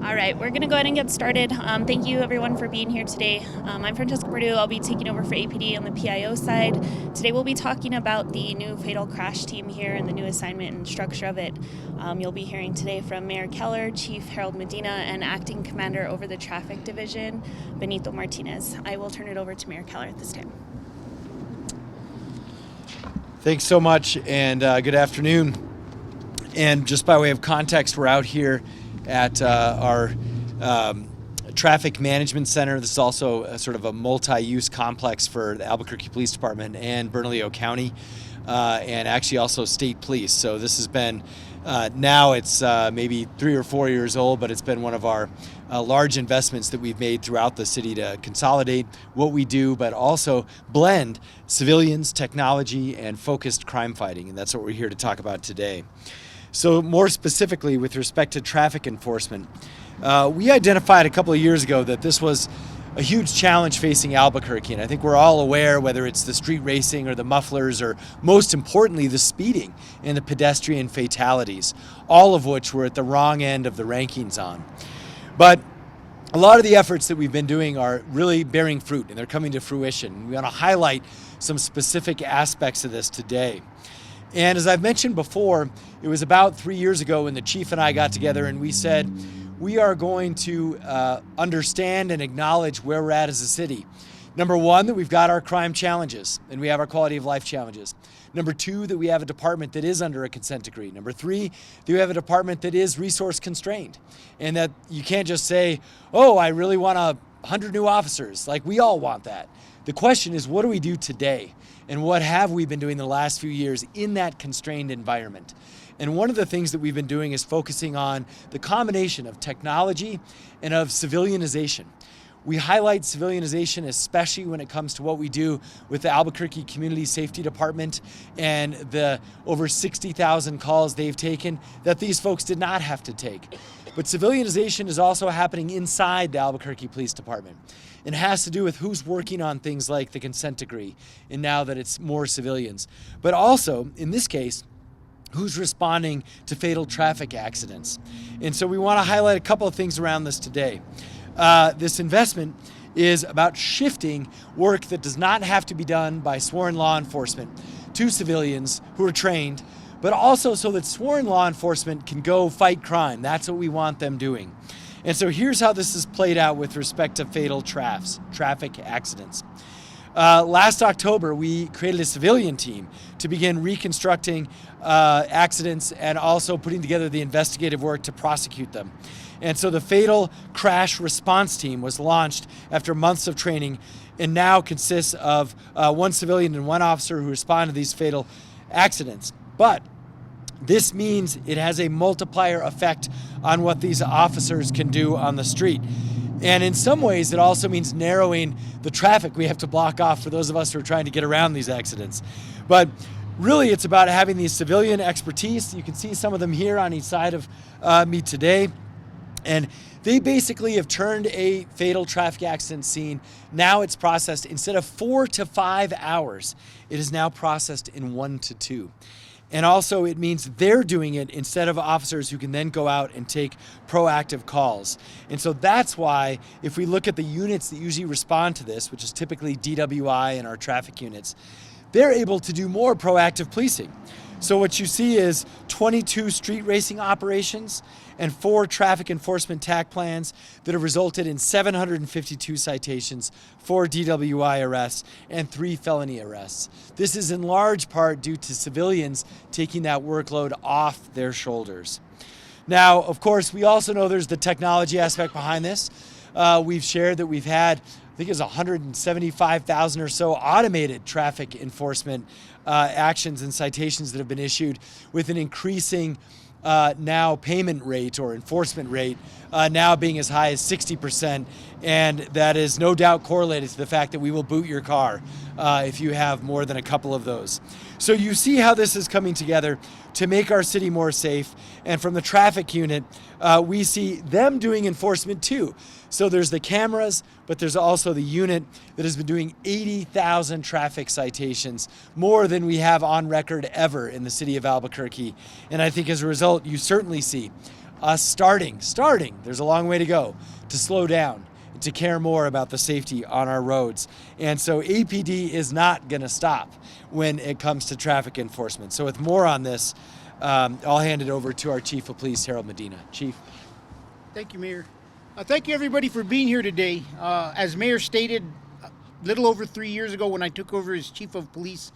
All right, we're going to go ahead and get started. Thank you, everyone, for being here today. I'm Francesca Perdue. I'll be taking over for APD on the PIO side. Today, we'll be talking about the new fatal crash team here and the new assignment and structure of it. You'll be hearing today from Mayor Keller, Chief Harold Medina, and Acting Commander over the Traffic Division, Benito Martinez. I will turn it over to Mayor Keller at this time. Thanks so much, and good afternoon. And just by way of context, we're out here at our traffic management center. This is also a sort of a multi-use complex for the Albuquerque Police Department and Bernalillo County, and actually also state police. So this has been, now it's maybe 3 or 4 years old, but it's been one of our large investments that we've made throughout the city to consolidate what we do, but also blend civilians, technology, and focused crime fighting. And that's what we're here to talk about today. So more specifically, with respect to traffic enforcement, we identified a couple of years ago that this was a huge challenge facing Albuquerque. And I think we're all aware, whether it's the street racing or the mufflers, or most importantly, the speeding and the pedestrian fatalities, all of which were at the wrong end of the rankings on. But a lot of the efforts that we've been doing are really bearing fruit, and they're coming to fruition. We want to highlight some specific aspects of this today. And as I've mentioned before, it was about 3 years ago when the chief and I got together and we said, we are going to understand and acknowledge where we're at as a city. Number one, that we've got our crime challenges and we have our quality of life challenges. Number two, that we have a department that is under a consent decree. Number three, that we have a department that is resource constrained, and that you can't just say, oh, I really want 100 new officers. Like, we all want that. The question is, what do we do today? And what have we been doing the last few years in that constrained environment? And one of the things that we've been doing is focusing on the combination of technology and of civilianization. We highlight civilianization, especially when it comes to what we do with the Albuquerque Community Safety Department and the over 60,000 calls they've taken that these folks did not have to take. But civilianization is also happening inside the Albuquerque Police Department. It has to do with who's working on things like the consent decree, and now that it's more civilians. But also, in this case, who's responding to fatal traffic accidents. And so we want to highlight a couple of things around this today. This investment is about shifting work that does not have to be done by sworn law enforcement to civilians who are trained, but also so that sworn law enforcement can go fight crime. That's what we want them doing. And so here's how this is played out with respect to fatal traffic accidents. Last October, we created a civilian team to begin reconstructing accidents and also putting together the investigative work to prosecute them. And so the fatal crash response team was launched after months of training and now consists of one civilian and one officer who respond to these fatal accidents. But this means it has a multiplier effect on what these officers can do on the street. And in some ways, it also means narrowing the traffic we have to block off for those of us who are trying to get around these accidents. But really, it's about having these civilian expertise. You can see some of them here on each side of me today. And they basically have turned a fatal traffic accident scene. Now it's processed, instead of 4 to 5 hours, it is now processed in 1 to 2. And also it means they're doing it instead of officers who can then go out and take proactive calls. And so that's why, if we look at the units that usually respond to this, which is typically DWI and our traffic units, they're able to do more proactive policing. So what you see is 22 street racing operations and 4 traffic enforcement TAC plans that have resulted in 752 citations, 4 DWI arrests, and 3 felony arrests. This is in large part due to civilians taking that workload off their shoulders. Now, of course, we also know there's the technology aspect behind this. We've shared that we've had, I think it's 175,000 or so automated traffic enforcement actions and citations that have been issued, with an increasing now payment rate or enforcement rate now being as high as 60%. And that is no doubt correlated to the fact that we will boot your car if you have more than a couple of those. So you see how this is coming together to make our city more safe. And from the traffic unit, we see them doing enforcement too. So there's the cameras, but there's also the unit that has been doing 80,000 traffic citations, more than we have on record ever in the city of Albuquerque. And I think as a result, you certainly see us starting, there's a long way to go, to slow down, to care more about the safety on our roads. And so APD is not going to stop when it comes to traffic enforcement. So with more on this, I'll hand it over to our Chief of Police, Harold Medina. Chief. Thank you, Mayor. Thank you, everybody, for being here today. As Mayor stated, a little over 3 years ago when I took over as Chief of Police,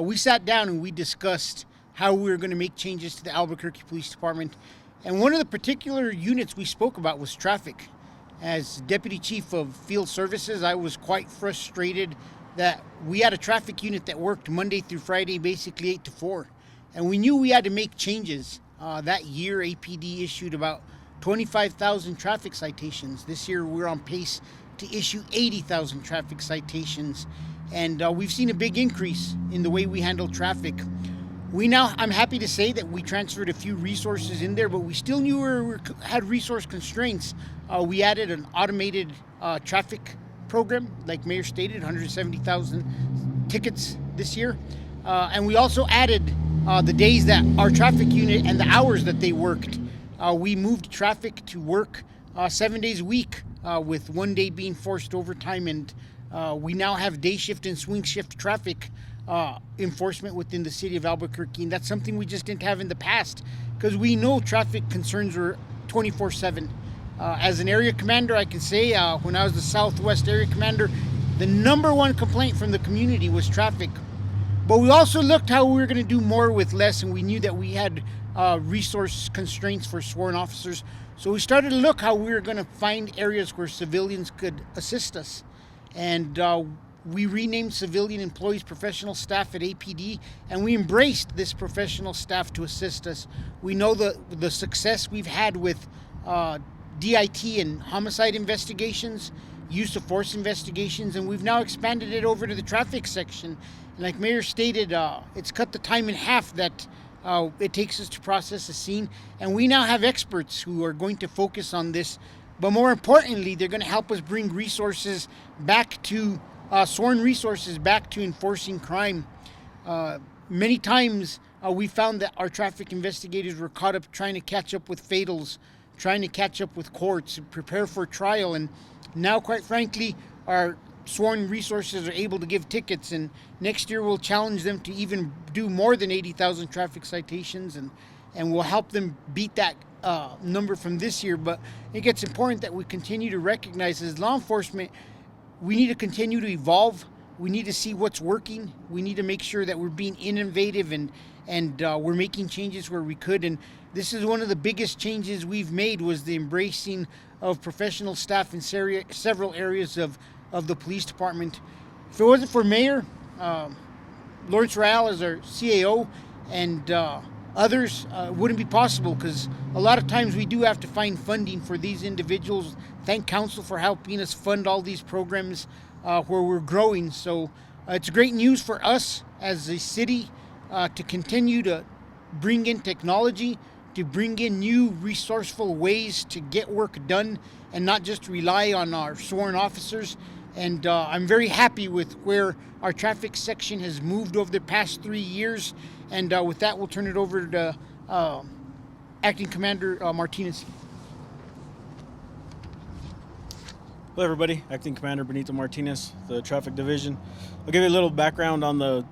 we sat down and we discussed how we were going to make changes to the Albuquerque Police Department. And one of the particular units we spoke about was traffic. As Deputy Chief of Field Services, I was quite frustrated that we had a traffic unit that worked Monday through Friday, basically 8 to 4. And we knew we had to make changes. That year, APD issued about 25,000 traffic citations. This year, we're on pace to issue 80,000 traffic citations. And we've seen a big increase in the way we handle traffic. I'm happy to say that we transferred a few resources in there, but we still knew we had resource constraints. We added an automated traffic program, like Mayor stated, 170,000 tickets this year. And we also added the days that our traffic unit and the hours that they worked. We moved traffic to work 7 days a week, with 1 day being forced overtime. And we now have day shift and swing shift traffic enforcement within the city of Albuquerque, and that's something we just didn't have in the past because we know traffic concerns were 24/7. As an area commander, I can say when I was the Southwest area commander, the number one complaint from the community was traffic. But we also looked how we were going to do more with less, and we knew that we had resource constraints for sworn officers. So we started to look how we were going to find areas where civilians could assist us. And we renamed civilian employees professional staff at APD, and we embraced this professional staff to assist us. We know the success we've had with DIT and homicide investigations, use of force investigations, and we've now expanded it over to the traffic section. And like Mayor stated, it's cut the time in half that it takes us to process a scene, and we now have experts who are going to focus on this. But more importantly, they're going to help us bring resources back to sworn resources back to enforcing crime. Many times we found that our traffic investigators were caught up trying to catch up with fatals, trying to catch up with courts, prepare for trial, and now, quite frankly, our sworn resources are able to give tickets, and next year we'll challenge them to even do more than 80,000 traffic citations, and we'll help them beat that number from this year. But it gets important that we continue to recognize as law enforcement, we need to continue to evolve. We need to see what's working. We need to make sure that we're being innovative and we're making changes where we could. And this is one of the biggest changes we've made was the embracing of professional staff in several areas of the police department. If it wasn't for Mayor Lawrence Real as our CAO and others, it wouldn't be possible because a lot of times we do have to find funding for these individuals. Thank Council for helping us fund all these programs where we're growing. So it's great news for us as a city to continue to bring in technology, to bring in new resourceful ways to get work done and not just rely on our sworn officers. And I'm very happy with where our traffic section has moved over the past 3 years. And with that, we'll turn it over to Acting Commander Martinez. Hello everybody, Acting Commander Benito Martinez, the Traffic Division. I'll give you a little background on the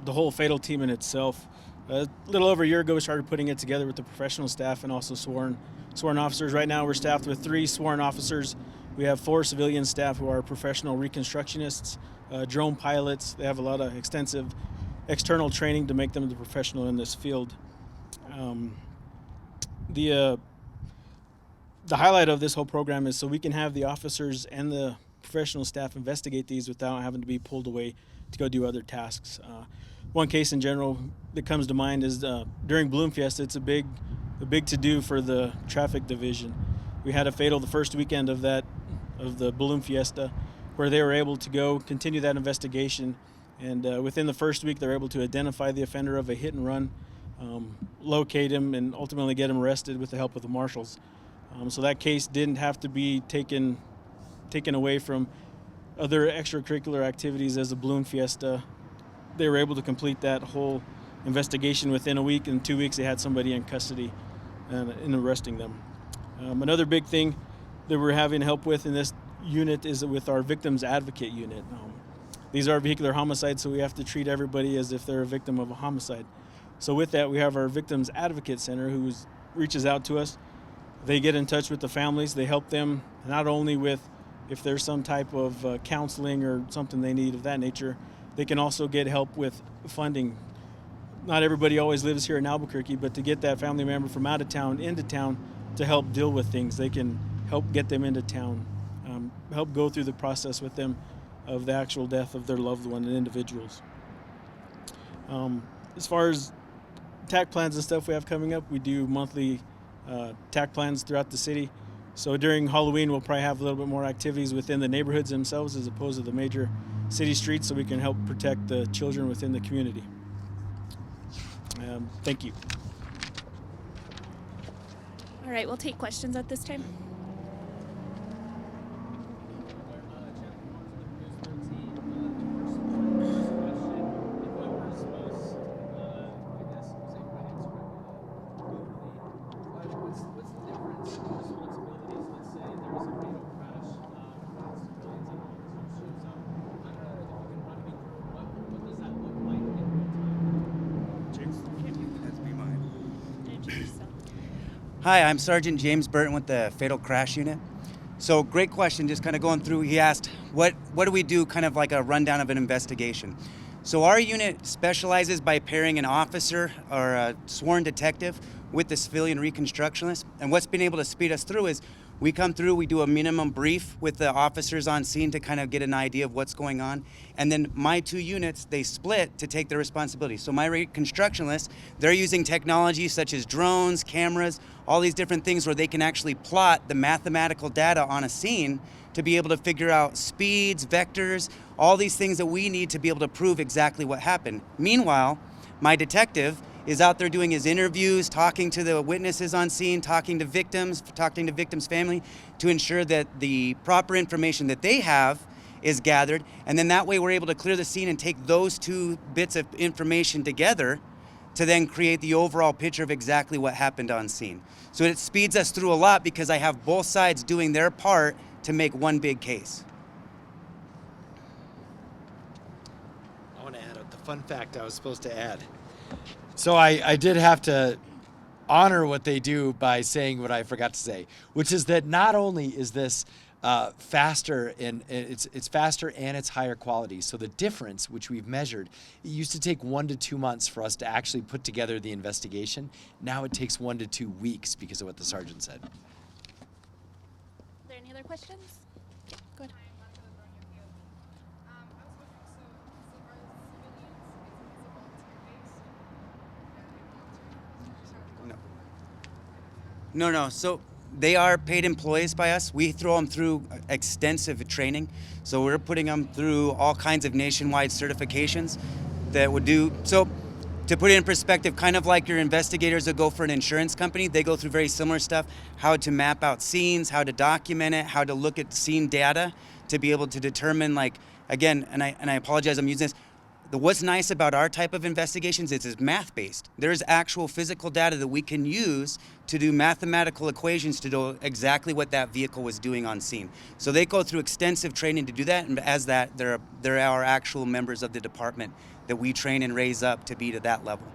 whole fatal team in itself. A little over a year ago, we started putting it together with the professional staff and also sworn officers. Right now, we're staffed with 3 sworn officers. We have 4 civilian staff who are professional reconstructionists, drone pilots. They have a lot of extensive external training to make them the professional in this field. The highlight of this whole program is so we can have the officers and the professional staff investigate these without having to be pulled away to go do other tasks. One case in general that comes to mind is during Bloom Fiesta. It's a big to-do for the traffic division. We had a fatal the first weekend of the Bloom Fiesta, where they were able to go continue that investigation, and within the first week they were able to identify the offender of a hit and run, locate him, and ultimately get him arrested with the help of the marshals. So that case didn't have to be taken away from other extracurricular activities as a balloon fiesta. They were able to complete that whole investigation within a week. In 2 weeks, they had somebody in custody. in arresting them. Another big thing that we're having help with in this unit is with our victims advocate unit. These are vehicular homicides, so we have to treat everybody as if they're a victim of a homicide. So with that, we have our victims advocate center who reaches out to us. They get in touch with the families. They help them not only with if there's some type of counseling or something they need of that nature. They can also get help with funding. Not everybody always lives here in Albuquerque, but to get that family member from out of town into town to help deal with things, they can help get them into town, help go through the process with them of the actual death of their loved one and individuals. As far as TAC plans and stuff we have coming up, we do monthly TAC plans throughout the city. So during Halloween, we'll probably have a little bit more activities within the neighborhoods themselves as opposed to the major city streets, so we can help protect the children within the community. Thank you. All right, we'll take questions at this time. Hi, I'm Sergeant James Burton with the Fatal Crash Unit. So great question, just kind of going through, he asked, what do we do, kind of like a rundown of an investigation. So our unit specializes by pairing an officer or a sworn detective with the civilian reconstructionist. And what's been able to speed us through is we come through, we do a minimum brief with the officers on scene to kind of get an idea of what's going on. And then my two units, they split to take their responsibility. So my reconstructionists, they're using technology such as drones, cameras, all these different things where they can actually plot the mathematical data on a scene to be able to figure out speeds, vectors, all these things that we need to be able to prove exactly what happened. Meanwhile, my detective is out there doing his interviews, talking to the witnesses on scene, talking to victims family to ensure that the proper information that they have is gathered. And then that way we're able to clear the scene and take those two bits of information together to then create the overall picture of exactly what happened on scene. So it speeds us through a lot because I have both sides doing their part to make one big case. I want to add the fun fact I was supposed to add. So I did have to honor what they do by saying what I forgot to say, which is that not only is this faster and it's faster and it's higher quality. So the difference, which we've measured, it used to take 1 to 2 months for us to actually put together the investigation. Now it takes 1 to 2 weeks because of what the sergeant said. Are there any other questions? Yeah, go ahead. No. So they are paid employees by us. We throw them through extensive training. So we're putting them through all kinds of nationwide certifications that would do. So to put it in perspective, kind of like your investigators that go for an insurance company, they go through very similar stuff, how to map out scenes, how to document it, how to look at scene data to be able to determine, like, again, and I apologize, I'm using this, what's nice about our type of investigations is it's math-based. There's actual physical data that we can use to do mathematical equations to know exactly what that vehicle was doing on scene. So they go through extensive training to do that, and as that, they're our actual members of the department that we train and raise up to be to that level.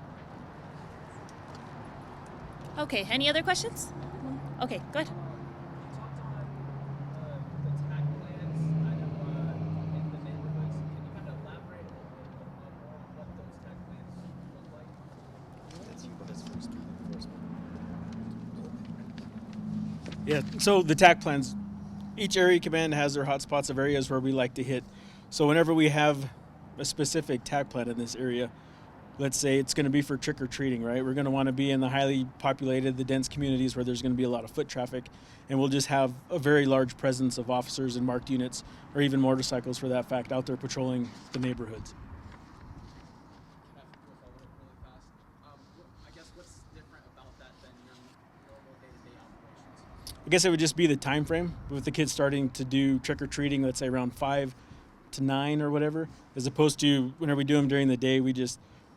Okay, any other questions? Okay, go ahead. Yeah, so the TAC plans, each area command has their hotspots of areas where we like to hit. So whenever we have a specific TAC plan in this area, let's say it's going to be for trick-or-treating, right? We're going to want to be in the highly populated, the dense communities where there's going to be a lot of foot traffic, and we'll just have a very large presence of officers and marked units, or even motorcycles for that fact, out there patrolling the neighborhoods. I guess it would just be the time frame with the kids starting to do trick-or-treating, let's say around 5 to 9 or whatever, as opposed to whenever we do them during the day, we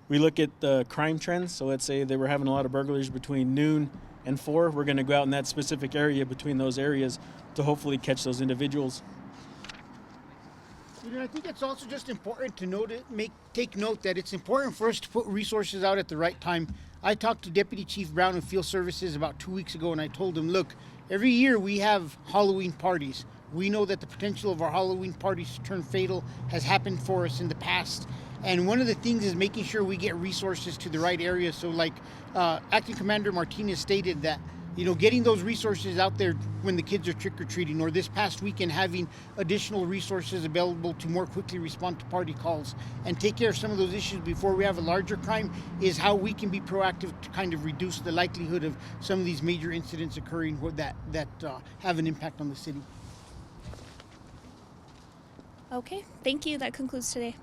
look at the crime trends. So let's say they were having a lot of burglaries between noon And 4, we're going to go out in that specific area between those areas to hopefully catch those individuals. I think it's also just important to take note that it's important for us to put resources out at the right time. I talked to Deputy Chief Brown of Field Services about 2 weeks ago, and I told him, look, every year we have Halloween parties. We know that the potential of our Halloween parties to turn fatal has happened for us in the past. And one of the things is making sure we get resources to the right areas. So like Acting Commander Martinez stated that, getting those resources out there when the kids are trick-or-treating, or this past weekend having additional resources available to more quickly respond to party calls and take care of some of those issues before we have a larger crime is how we can be proactive to kind of reduce the likelihood of some of these major incidents occurring that have an impact on the city. Okay, thank you. That concludes today.